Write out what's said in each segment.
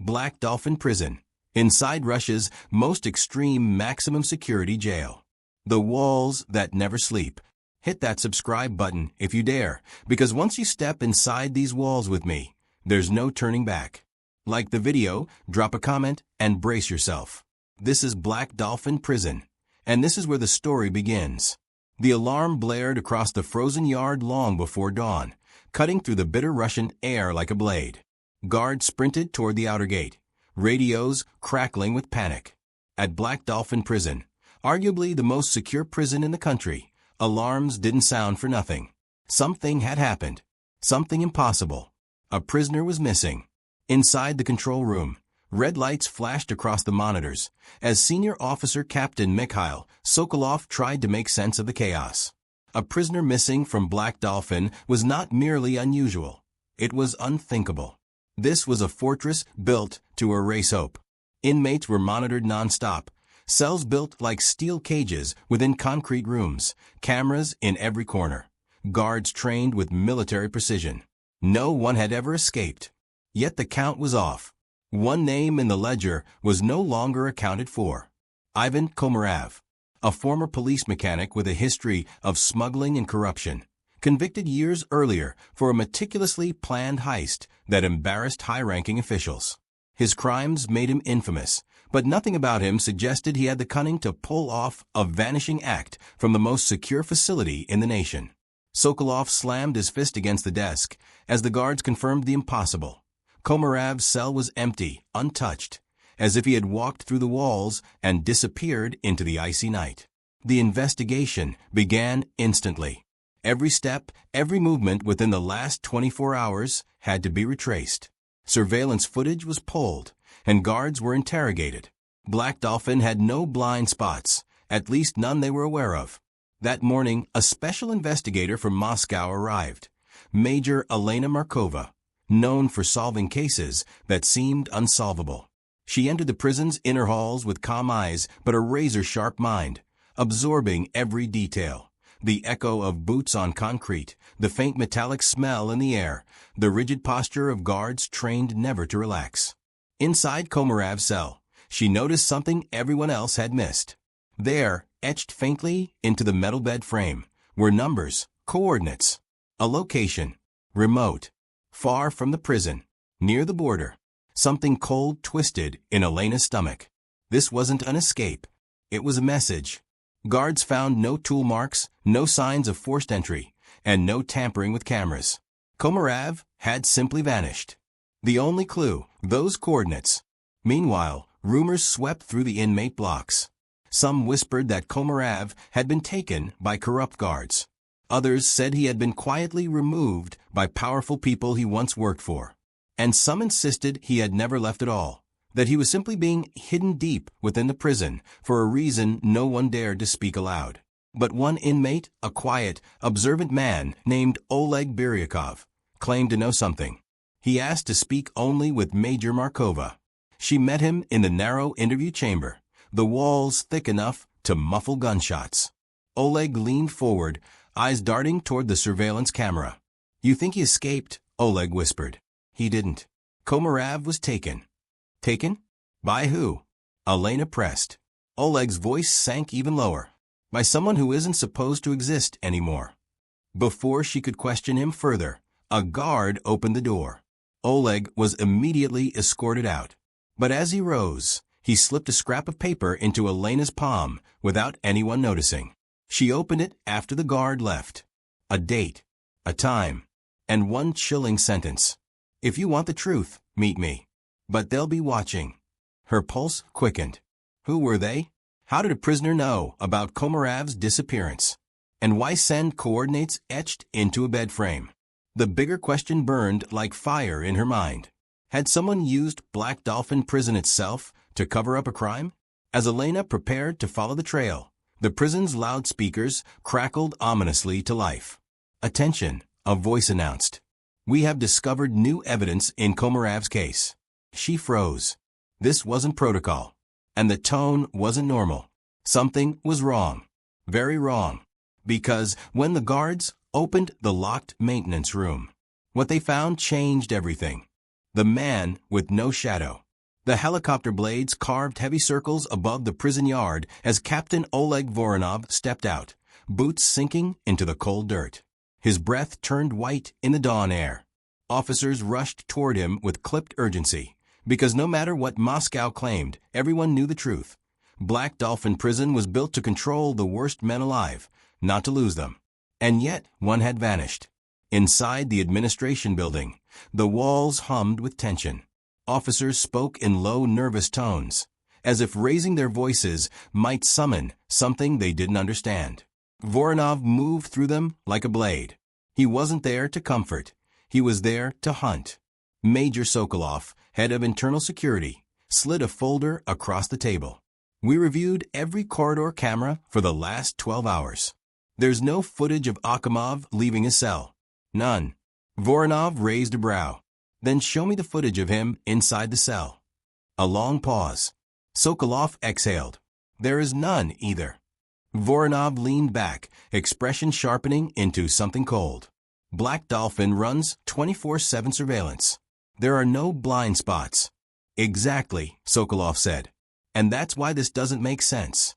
Black Dolphin Prison, inside Russia's most extreme maximum security jail. The walls that never sleep. Hit that subscribe button if you dare, because once you step inside these walls with me, there's no turning back. Like the video, drop a comment, and brace yourself. This is Black Dolphin Prison, and this is where the story begins. The alarm blared across the frozen yard long before dawn, cutting through the bitter Russian air like a blade. Guards sprinted toward the outer gate, radios crackling with panic. At Black Dolphin Prison, arguably the most secure prison in the country, alarms didn't sound for nothing. Something had happened. Something impossible. A prisoner was missing. Inside the control room, red lights flashed across the monitors as Senior Officer Captain Mikhail Sokolov tried to make sense of the chaos. A prisoner missing from Black Dolphin was not merely unusual. It was unthinkable. This was a fortress built to erase hope. Inmates were monitored non-stop, cells built like steel cages within concrete rooms, cameras in every corner, guards trained with military precision. No one had ever escaped. Yet the count was off. One name in the ledger was no longer accounted for. Ivan Komarev, a former police mechanic with a history of smuggling and corruption, convicted years earlier for a meticulously planned heist that embarrassed high-ranking officials. His crimes made him infamous, but nothing about him suggested he had the cunning to pull off a vanishing act from the most secure facility in the nation. Sokolov slammed his fist against the desk as the guards confirmed the impossible. Komarev's cell was empty, untouched, as if he had walked through the walls and disappeared into the icy night. The investigation began instantly. Every step, every movement within the last 24 hours had to be retraced. Surveillance footage was pulled, and guards were interrogated. Black Dolphin had no blind spots, at least none they were aware of. That morning, a special investigator from Moscow arrived, Major Elena Markova, known for solving cases that seemed unsolvable. She entered the prison's inner halls with calm eyes but a razor-sharp mind, absorbing every detail. The echo of boots on concrete, the faint metallic smell in the air, the rigid posture of guards trained never to relax. Inside Komarev's cell, she noticed something everyone else had missed. There, etched faintly into the metal bed frame, were numbers, coordinates, a location, remote, far from the prison, near the border. Something cold twisted in Elena's stomach. This wasn't an escape. It was a message. Guards found no tool marks, no signs of forced entry, and no tampering with cameras. Komarev had simply vanished. The only clue, those coordinates. Meanwhile, rumors swept through the inmate blocks. Some whispered that Komarev had been taken by corrupt guards. Others said he had been quietly removed by powerful people he once worked for. And some insisted he had never left at all, that he was simply being hidden deep within the prison for a reason no one dared to speak aloud. But one inmate, a quiet, observant man named Oleg Biryakov, claimed to know something. He asked to speak only with Major Markova. She met him in the narrow interview chamber, the walls thick enough to muffle gunshots. Oleg leaned forward, eyes darting toward the surveillance camera. "You think he escaped?" Oleg whispered. "He didn't. Komarev was taken." "Taken? By who?" Elena pressed. Oleg's voice sank even lower. "By someone who isn't supposed to exist anymore." Before she could question him further, a guard opened the door. Oleg was immediately escorted out. But as he rose, he slipped a scrap of paper into Elena's palm without anyone noticing. She opened it after the guard left. A date, a time, and one chilling sentence. "If you want the truth, meet me. But they'll be watching." Her pulse quickened. Who were they? How did a prisoner know about Komarev's disappearance? And why send coordinates etched into a bed frame? The bigger question burned like fire in her mind. Had someone used Black Dolphin Prison itself to cover up a crime? As Elena prepared to follow the trail, the prison's loudspeakers crackled ominously to life. "Attention," a voice announced. "We have discovered new evidence in Komarev's case." She froze. This wasn't protocol, and the tone wasn't normal. Something was wrong. Very wrong. Because when the guards opened the locked maintenance room, what they found changed everything. The man with no shadow, The helicopter blades carved heavy circles above the prison yard as Captain Oleg Voronov stepped out, boots sinking into the cold dirt. His breath turned white in the dawn air. Officers rushed toward him with clipped urgency, because no matter what Moscow claimed, everyone knew the truth. Black Dolphin Prison was built to control the worst men alive, not to lose them. And yet, one had vanished. Inside the administration building, the walls hummed with tension. Officers spoke in low, nervous tones, as if raising their voices might summon something they didn't understand. Voronov moved through them like a blade. He wasn't there to comfort. He was there to hunt. Major Sokolov, head of internal security, slid a folder across the table. We reviewed every corridor camera for the last 12 hours. There's no footage of Akhimov leaving his cell. None. Voronov raised a brow. Then show me the footage of him inside the cell. A long pause. Sokolov exhaled. There is none either. Voronov leaned back, expression sharpening into something cold. Black Dolphin runs 24/7 surveillance. There are no blind spots. Exactly, Sokolov said. And that's why this doesn't make sense.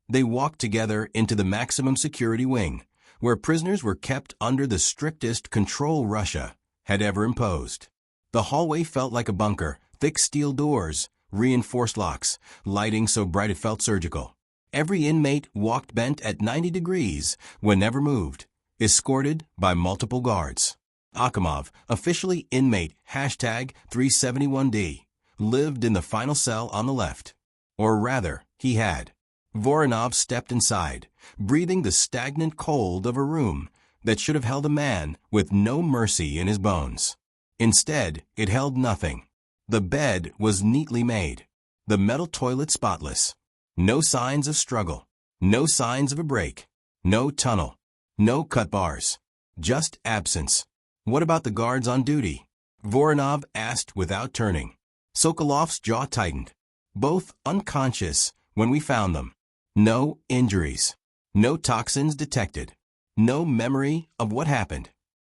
They walked together into the maximum security wing, where prisoners were kept under the strictest control Russia had ever imposed. The hallway felt like a bunker, thick steel doors, reinforced locks, lighting so bright it felt surgical. Every inmate walked bent at 90 degrees when never moved, escorted by multiple guards. Akhimov, officially inmate #371D, lived in the final cell on the left. Or rather, he had. Voronov stepped inside, breathing the stagnant cold of a room that should have held a man with no mercy in his bones. Instead, it held nothing. The bed was neatly made, the metal toilet spotless. No signs of struggle, no signs of a break, no tunnel, no cut bars, just absence. What about the guards on duty? Voronov asked without turning. Sokolov's jaw tightened. Both unconscious when we found them. No injuries, no toxins detected, no memory of what happened.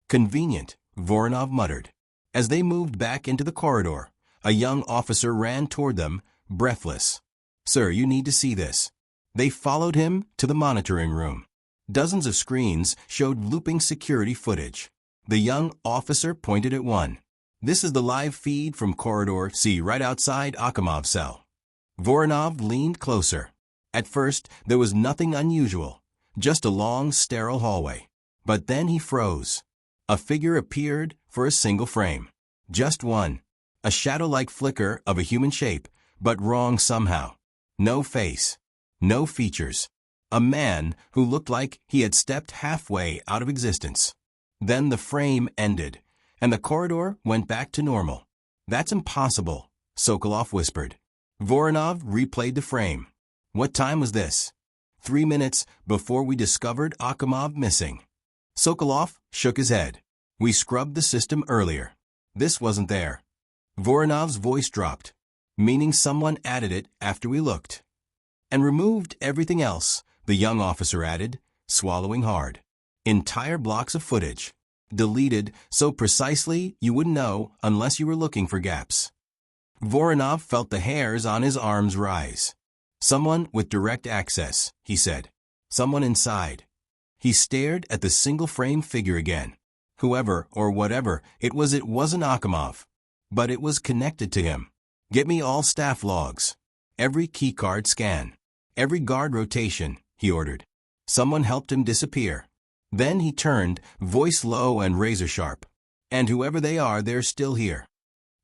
Convenient, Voronov muttered. As they moved back into the corridor, a young officer ran toward them, breathless. Sir, you need to see this. They followed him to the monitoring room. Dozens of screens showed looping security footage. The young officer pointed at one. This is the live feed from Corridor C right outside Akhimov's cell. Voronov leaned closer. At first, there was nothing unusual, just a long, sterile hallway. But then he froze. A figure appeared for a single frame. Just one. A shadow-like flicker of a human shape, but wrong somehow. No face. No features. A man who looked like he had stepped halfway out of existence. Then the frame ended, and the corridor went back to normal. That's impossible, Sokolov whispered. Voronov replayed the frame. What time was this? 3 minutes before we discovered Akhimov missing. Sokolov shook his head. We scrubbed the system earlier. This wasn't there. Voronov's voice dropped, meaning someone added it after we looked. And removed everything else, the young officer added, swallowing hard. Entire blocks of footage. Deleted so precisely you wouldn't know unless you were looking for gaps. Voronov felt the hairs on his arms rise. Someone with direct access, he said. Someone inside. He stared at the single-frame figure again. Whoever or whatever it wasn't Akhimov. But it was connected to him. Get me all staff logs. Every keycard scan. Every guard rotation, he ordered. Someone helped him disappear. Then he turned, voice low and razor-sharp. And whoever they are, they're still here.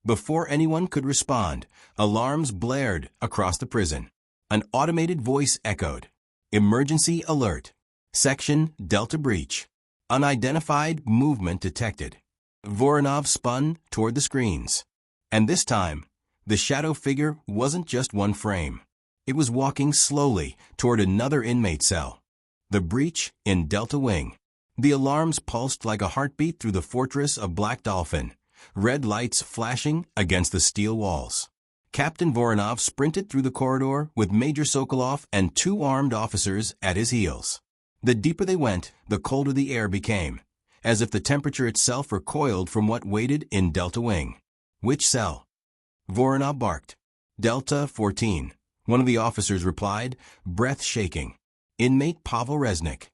Before anyone could respond, alarms blared across the prison. An automated voice echoed. Emergency alert. Section Delta breach. Unidentified movement detected. Voronov spun toward the screens. And this time, the shadow figure wasn't just one frame. It was walking slowly toward another inmate cell. The breach in Delta Wing. The alarms pulsed like a heartbeat through the fortress of Black Dolphin, red lights flashing against the steel walls. Captain Voronov sprinted through the corridor with Major Sokolov and 2 armed officers at his heels. The deeper they went, the colder the air became, as if the temperature itself recoiled from what waited in Delta Wing. Which cell? Voronov barked. Delta 14. One of the officers replied, breath shaking. Inmate Pavel Resnick.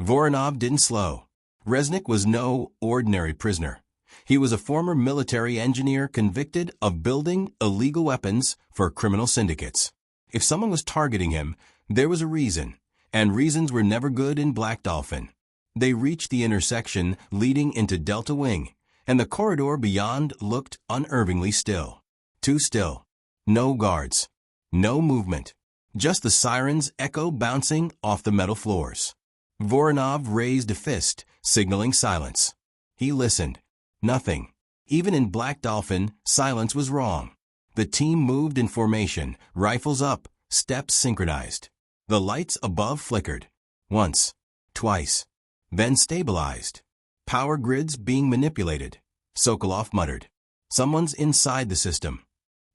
Voronov didn't slow. Resnick was no ordinary prisoner. He was a former military engineer convicted of building illegal weapons for criminal syndicates. If someone was targeting him, there was a reason, and reasons were never good in Black Dolphin. They reached the intersection leading into Delta Wing, and the corridor beyond looked unnervingly still. Too still. No guards. No movement. Just the sirens' echo bouncing off the metal floors. Voronov raised a fist, signaling silence. He listened. Nothing. Even in Black Dolphin, silence was wrong. The team moved in formation, rifles up, steps synchronized. The lights above flickered. Once. Twice. Then stabilized. Power grids being manipulated. Sokolov muttered. Someone's inside the system.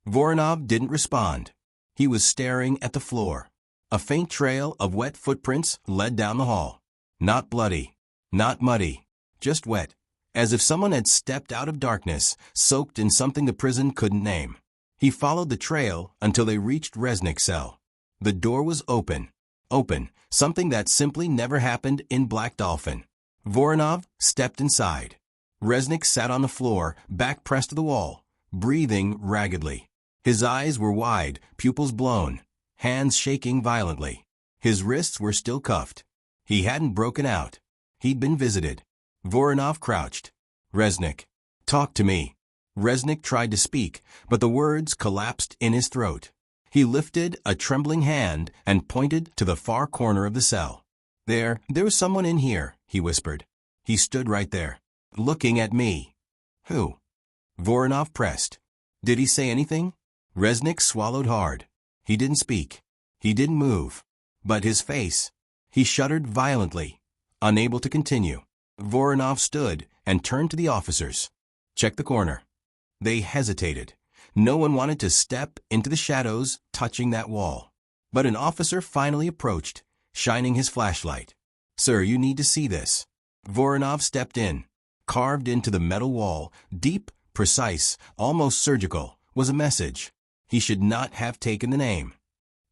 Voronov didn't respond. He was staring at the floor. A faint trail of wet footprints led down the hall. Not bloody. Not muddy. Just wet. As if someone had stepped out of darkness, soaked in something the prison couldn't name. He followed the trail until they reached Resnick's cell. The door was open. Open, something that simply never happened in Black Dolphin. Voronov stepped inside. Resnick sat on the floor, back pressed to the wall, breathing raggedly. His eyes were wide, pupils blown, hands shaking violently. His wrists were still cuffed. He hadn't broken out. He'd been visited. Voronov crouched. Resnick. Talk to me. Resnick tried to speak, but the words collapsed in his throat. He lifted a trembling hand and pointed to the far corner of the cell. There was someone in here, he whispered. He stood right there, looking at me. Who? Voronov pressed. Did he say anything? Resnick swallowed hard. He didn't speak. He didn't move. But his face. He shuddered violently, unable to continue. Voronov stood and turned to the officers. Check the corner. They hesitated. No one wanted to step into the shadows touching that wall. But an officer finally approached, shining his flashlight. Sir, you need to see this. Voronov stepped in. Carved into the metal wall, deep, precise, almost surgical, was a message. He should not have taken the name.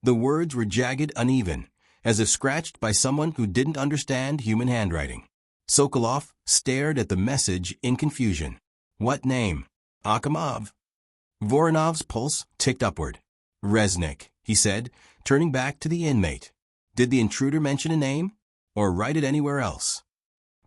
The words were jagged, uneven, as if scratched by someone who didn't understand human handwriting. Sokolov stared at the message in confusion. What name? Akhimov. Voronov's pulse ticked upward. Resnick, he said, turning back to the inmate. Did the intruder mention a name? Or write it anywhere else?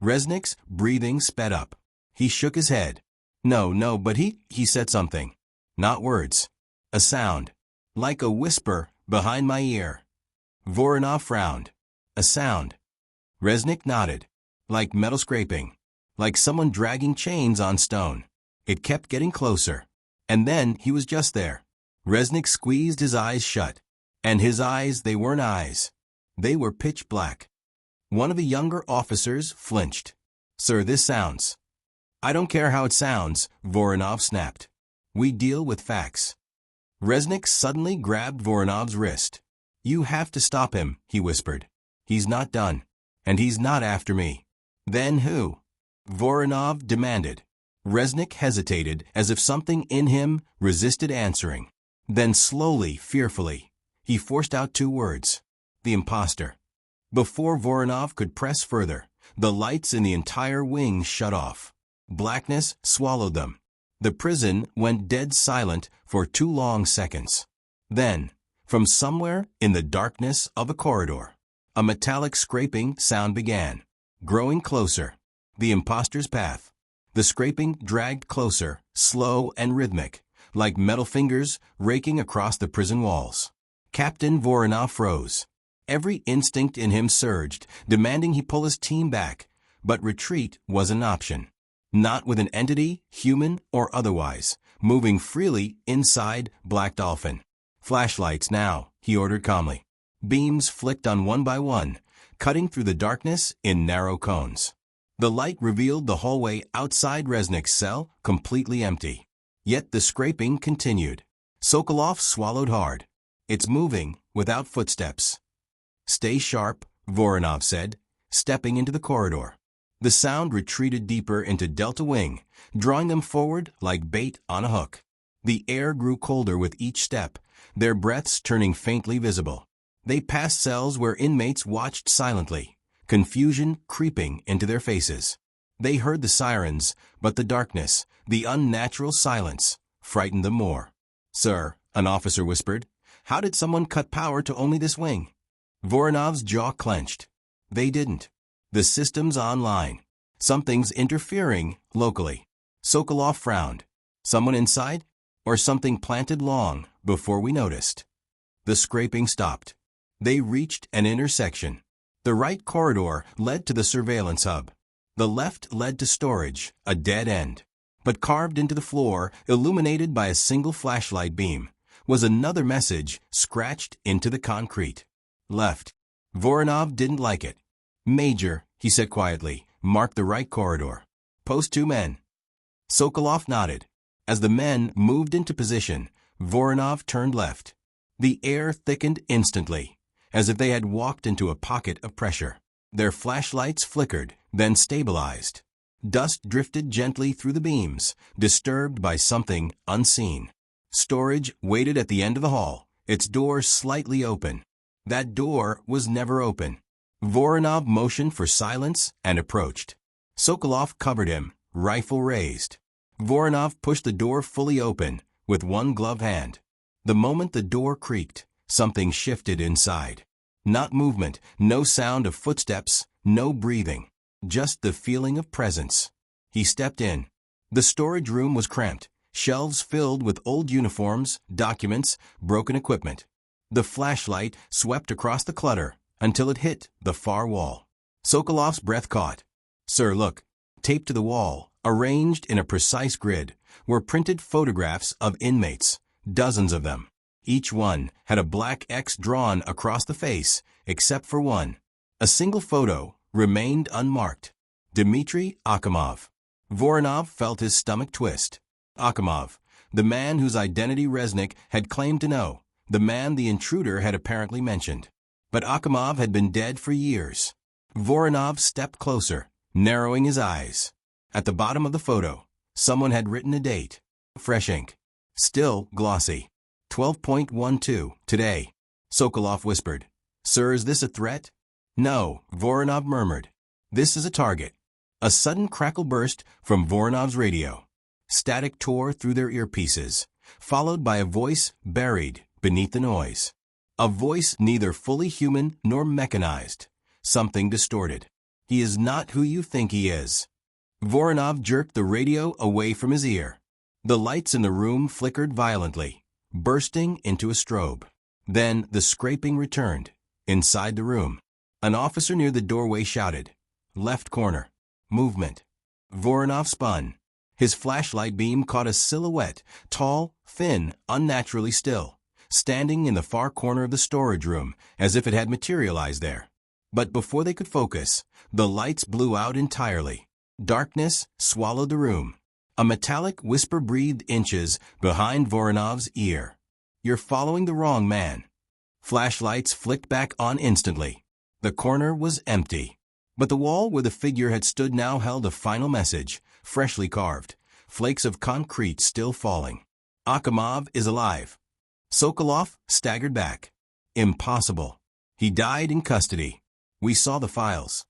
Resnick's breathing sped up. He shook his head. No, but he said something. Not words. A sound. Like a whisper behind my ear. Voronov frowned. A sound. Resnick nodded. Like metal scraping. Like someone dragging chains on stone. It kept getting closer. And then he was just there. Resnick squeezed his eyes shut. And his eyes, they weren't eyes. They were pitch black. One of the younger officers flinched. Sir, this sounds. I don't care how it sounds, Voronov snapped. We deal with facts. Resnick suddenly grabbed Voronov's wrist. You have to stop him, he whispered. He's not done. And he's not after me. Then who? Voronov demanded. Resnick hesitated as if something in him resisted answering. Then slowly, fearfully, he forced out two words. The imposter. Before Voronov could press further, the lights in the entire wing shut off. Blackness swallowed them. The prison went dead silent for 2 long seconds. Then, from somewhere in the darkness of a corridor, a metallic scraping sound began, growing closer. The imposter's path. The scraping dragged closer, slow and rhythmic, like metal fingers raking across the prison walls. Captain Voronov froze. Every instinct in him surged, demanding he pull his team back, but retreat was an option. Not with an entity, human or otherwise, moving freely inside Black Dolphin. Flashlights now, he ordered calmly. Beams flicked on one by one, cutting through the darkness in narrow cones. The light revealed the hallway outside Resnick's cell, completely empty. Yet the scraping continued. Sokolov swallowed hard. It's moving, without footsteps. Stay sharp, Voronov said, stepping into the corridor. The sound retreated deeper into Delta Wing, drawing them forward like bait on a hook. The air grew colder with each step, their breaths turning faintly visible. They passed cells where inmates watched silently, confusion creeping into their faces. They heard the sirens, but the darkness, the unnatural silence, frightened them more. "Sir," an officer whispered, "how did someone cut power to only this wing?" Voronov's jaw clenched. They didn't. The system's online. Something's interfering locally. Sokolov frowned. Someone inside? Or something planted long before we noticed? The scraping stopped. They reached an intersection. The right corridor led to the surveillance hub. The left led to storage, a dead end. But carved into the floor, illuminated by a single flashlight beam, was another message scratched into the concrete. Left. Voronov didn't like it. "Major," he said quietly, "mark the right corridor. Post 2 men." Sokolov nodded. As the men moved into position, Voronov turned left. The air thickened instantly, as if they had walked into a pocket of pressure. Their flashlights flickered, then stabilized. Dust drifted gently through the beams, disturbed by something unseen. Storage waited at the end of the hall, its door slightly open. That door was never open. Voronov motioned for silence and approached. Sokolov covered him, rifle raised. Voronov pushed the door fully open, with one gloved hand. The moment the door creaked, something shifted inside. Not movement, no sound of footsteps, no breathing. Just the feeling of presence. He stepped in. The storage room was cramped, shelves filled with old uniforms, documents, broken equipment. The flashlight swept across the clutter until it hit the far wall. Sokolov's breath caught. "Sir, look." Taped to the wall, arranged in a precise grid, were printed photographs of inmates, dozens of them. Each one had a black X drawn across the face, except for one. A single photo remained unmarked. Dmitry Akhimov. Voronov felt his stomach twist. Akhimov, the man whose identity Resnick had claimed to know, the man the intruder had apparently mentioned. But Akhimov had been dead for years. Voronov stepped closer, narrowing his eyes. At the bottom of the photo, someone had written a date. Fresh ink. Still glossy. 12.12, today. Sokolov whispered. "Sir, is this a threat?" "No," Voronov murmured. "This is a target." A sudden crackle burst from Voronov's radio. Static tore through their earpieces, followed by a voice buried beneath the noise. A voice neither fully human nor mechanized. Something distorted. "He is not who you think he is." Voronov jerked the radio away from his ear. The lights in the room flickered violently, bursting into a strobe. Then the scraping returned. Inside the room, an officer near the doorway shouted, "Left corner. Movement." Voronov spun. His flashlight beam caught a silhouette, tall, thin, unnaturally still, standing in the far corner of the storage room, as if it had materialized there. But before they could focus, the lights blew out entirely. Darkness swallowed the room. A metallic whisper breathed inches behind Voronov's ear. "You're following the wrong man." Flashlights flicked back on instantly. The corner was empty. But the wall where the figure had stood now held a final message, freshly carved, flakes of concrete still falling. "Akhimov is alive." Sokolov staggered back. "Impossible. He died in custody. We saw the files."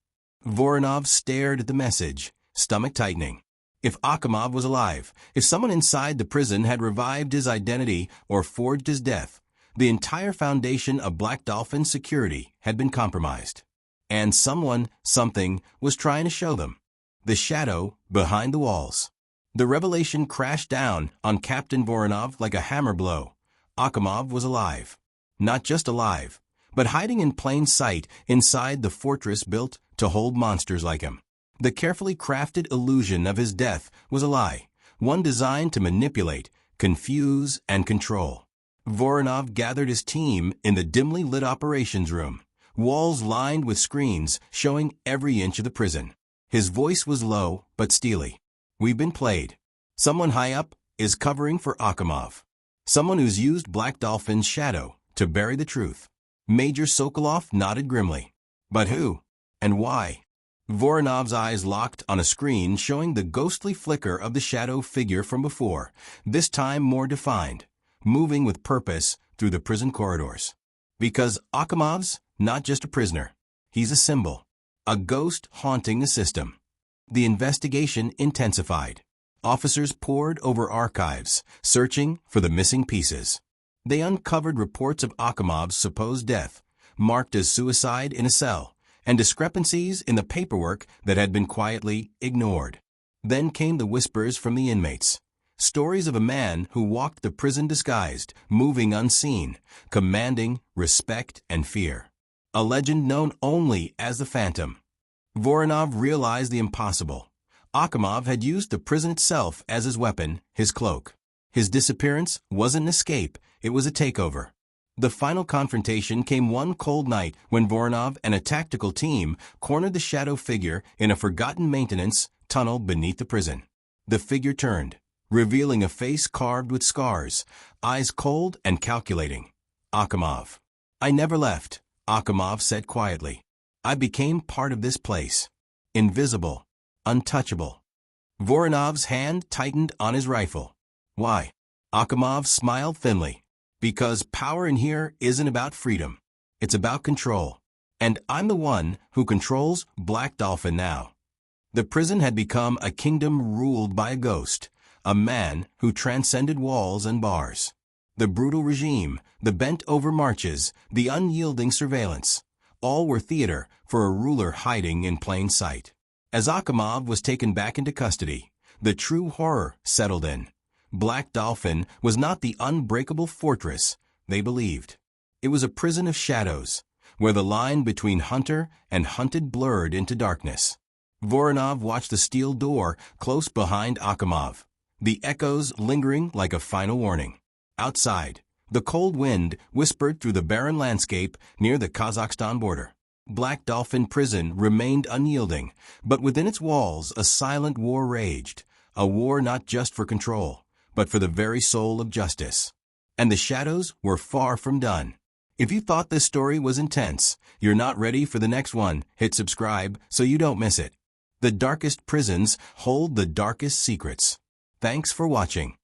Voronov stared at the message, stomach tightening. If Akhimov was alive, if someone inside the prison had revived his identity or forged his death, the entire foundation of Black Dolphin security had been compromised. And someone, something, was trying to show them. The shadow behind the walls. The revelation crashed down on Captain Voronov like a hammer blow. Akhimov was alive. Not just alive, but hiding in plain sight inside the fortress built to hold monsters like him. The carefully crafted illusion of his death was a lie, one designed to manipulate, confuse, and control. Voronov gathered his team in the dimly lit operations room, walls lined with screens showing every inch of the prison. His voice was low but steely. "We've been played. Someone high up is covering for Akhimov. Someone who's used Black Dolphin's shadow to bury the truth." Major Sokolov nodded grimly. "But who? And why?" Voronov's eyes locked on a screen showing the ghostly flicker of the shadow figure from before, this time more defined, moving with purpose through the prison corridors. Because Akimov's not just a prisoner. He's a symbol. A ghost haunting the system. The investigation intensified. Officers pored over archives, searching for the missing pieces. They uncovered reports of Akimov's supposed death, marked as suicide in a cell, and discrepancies in the paperwork that had been quietly ignored. Then came the whispers from the inmates. Stories of a man who walked the prison disguised, moving unseen, commanding respect and fear. A legend known only as the Phantom. Voronov realized the impossible. Akimov had used the prison itself as his weapon, his cloak. His disappearance wasn't an escape, it was a takeover. The final confrontation came one cold night when Voronov and a tactical team cornered the shadow figure in a forgotten maintenance tunnel beneath the prison. The figure turned, revealing a face carved with scars, eyes cold and calculating. Akimov. I never left, Akimov said quietly. I became part of this place. Invisible. Untouchable. Voronov's hand tightened on his rifle. Why? Akimov smiled thinly. Because power in here isn't about freedom. It's about control. And I'm the one who controls Black Dolphin now. The prison had become a kingdom ruled by a ghost, a man who transcended walls and bars. The brutal regime, the bent-over marches, the unyielding surveillance, all were theater for a ruler hiding in plain sight. As Akimov was taken back into custody, the true horror settled in. Black Dolphin was not the unbreakable fortress they believed. It was a prison of shadows, where the line between hunter and hunted blurred into darkness. Voronov watched the steel door close behind Akimov, the echoes lingering like a final warning. Outside, the cold wind whispered through the barren landscape near the Kazakhstan border. Black Dolphin Prison remained unyielding, but within its walls a silent war raged, a war not just for control, but for the very soul of justice. And the shadows were far from done. If you thought this story was intense, you're not ready for the next one, hit subscribe so you don't miss it. The darkest prisons hold the darkest secrets. Thanks for watching.